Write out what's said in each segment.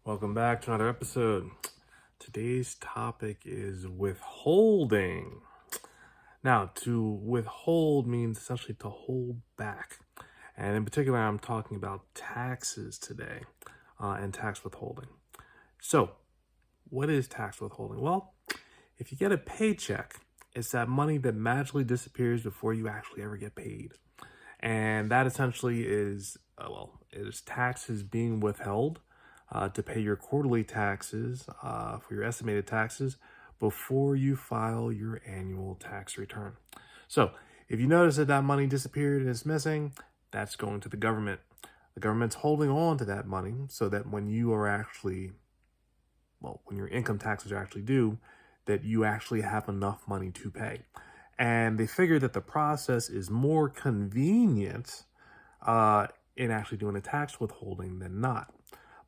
Welcome back to another episode. Today's topic is withholding. Now, to withhold means essentially to hold back. And in particular, I'm talking about taxes today and tax withholding. So, what is tax withholding? Well, if you get a paycheck, it's that money that magically disappears before you actually ever get paid. And that essentially is, it is taxes being withheld to pay your quarterly taxes for your estimated taxes before you file your annual tax return. So if you notice that that money disappeared and is missing, that's going to the government. The government's holding on to that money so that when you are actually, when your income taxes are actually due, that you actually have enough money to pay. And they figure that the process is more convenient in actually doing a tax withholding than not.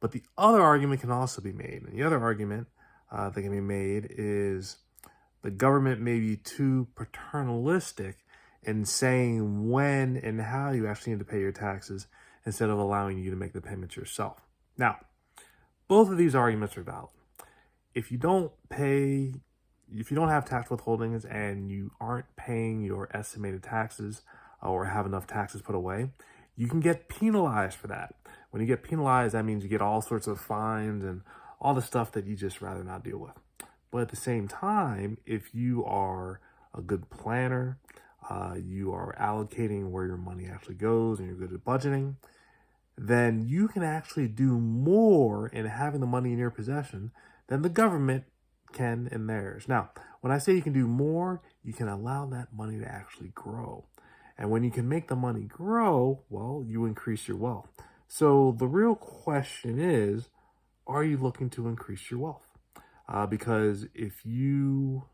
But the other argument can also be made. And the other argument that can be made is the government may be too paternalistic in saying when and how you actually need to pay your taxes instead of allowing you to make the payments yourself. Now, both of these arguments are valid. If you don't have tax withholdings and you aren't paying your estimated taxes or have enough taxes put away, you can get penalized for that. When you get penalized, that means you get all sorts of fines and all the stuff that you just rather not deal with. But at the same time, if you are a good planner, you are allocating where your money actually goes and you're good at budgeting, then you can actually do more in having the money in your possession than the government can in theirs. Now, when I say you can do more, you can allow that money to actually grow. And when you can make the money grow, well, you increase your wealth. So the real question is, are you looking to increase your wealth? Because if you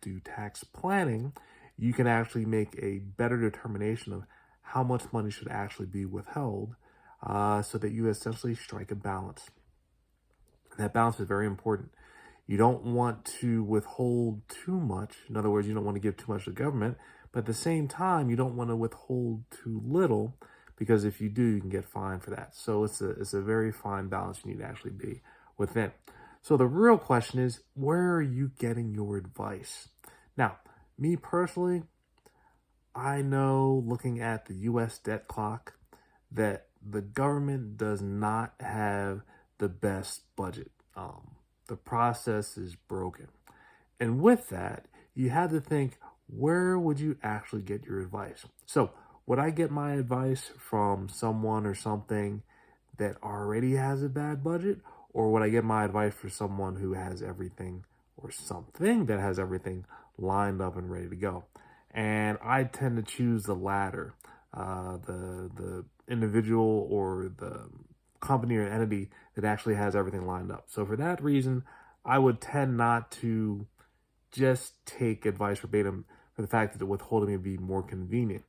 do tax planning, you can actually make a better determination of how much money should actually be withheld so that you essentially strike a balance. And that balance is very important. You don't want to withhold too much. In other words, you don't want to give too much to the government, but at the same time, you don't want to withhold too little because if you do, you can get fined for that. So it's a very fine balance you need to actually be within. So the real question is, where are you getting your advice? Now, me personally, I know looking at the U.S. debt clock that the government does not have the best budget. The process is broken. And with that, you have to think, where would you actually get your advice? So would I get my advice from someone or something that already has a bad budget? Or would I get my advice from someone who has everything or something that has everything lined up and ready to go? And I tend to choose the latter, the individual or the company or entity that actually has everything lined up. So for that reason, I would tend not to just take advice verbatim for the fact that the withholding would be more convenient.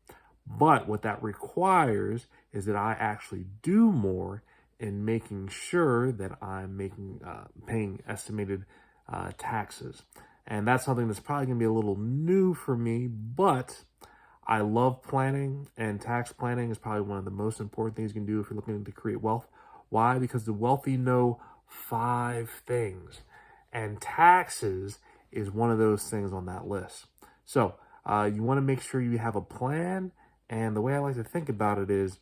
But what that requires is that I actually do more in making sure that I'm paying estimated taxes. And that's something that's probably going to be a little new for me, but I love planning, and tax planning is probably one of the most important things you can do if you're looking to create wealth. Why? Because the wealthy know 5 things, and taxes is one of those things on that list. So you want to make sure you have a plan, and the way I like to think about it is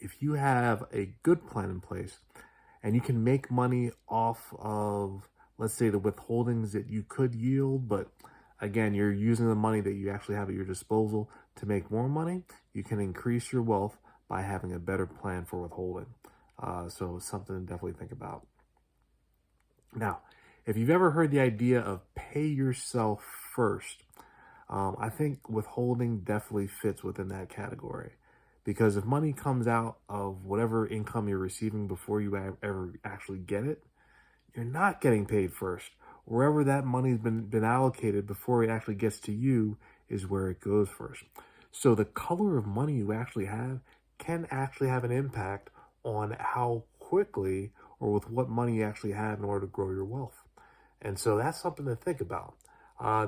if you have a good plan in place and you can make money off of, let's say, the withholdings that you could yield, but again, you're using the money that you actually have at your disposal to make more money, you can increase your wealth by having a better plan for withholding. So it's something to definitely think about. Now, if you've ever heard the idea of pay yourself first, I think withholding definitely fits within that category. Because if money comes out of whatever income you're receiving before you ever actually get it, you're not getting paid first. Wherever that money's been allocated before it actually gets to you is where it goes first. So the color of money you actually have can actually have an impact on how quickly or with what money you actually have in order to grow your wealth. And so that's something to think about.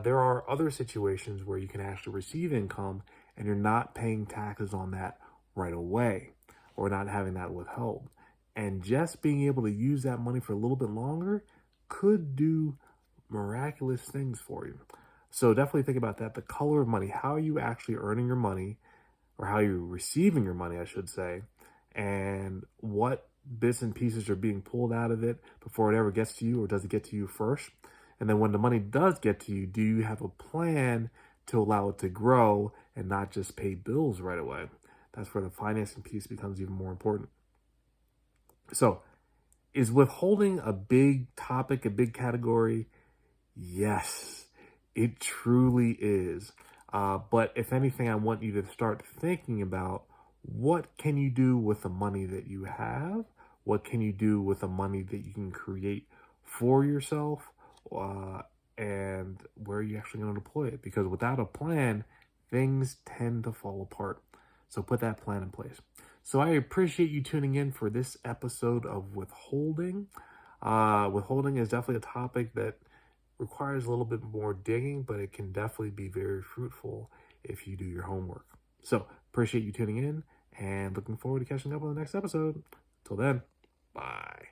There are other situations where you can actually receive income and you're not paying taxes on that right away or not having that withheld. And just being able to use that money for a little bit longer could do miraculous things for you. So definitely think about that. The color of money, how are you actually earning your money, or how you're receiving your money, I should say, and what bits and pieces are being pulled out of it before it ever gets to you, or does it get to you first? And then when the money does get to you, do you have a plan to allow it to grow and not just pay bills right away? That's where the financing piece becomes even more important. So, is withholding a big topic, a big category? Yes, it truly is. But if anything, I want you to start thinking about, what can you do with the money that you have? What can you do with the money that you can create for yourself? And where are you actually going to deploy it? Because without a plan, things tend to fall apart. So put that plan in place. So I appreciate you tuning in for this episode of Withholding. Withholding is definitely a topic that requires a little bit more digging, but it can definitely be very fruitful if you do your homework. So appreciate you tuning in and looking forward to catching up on the next episode. Till then, bye.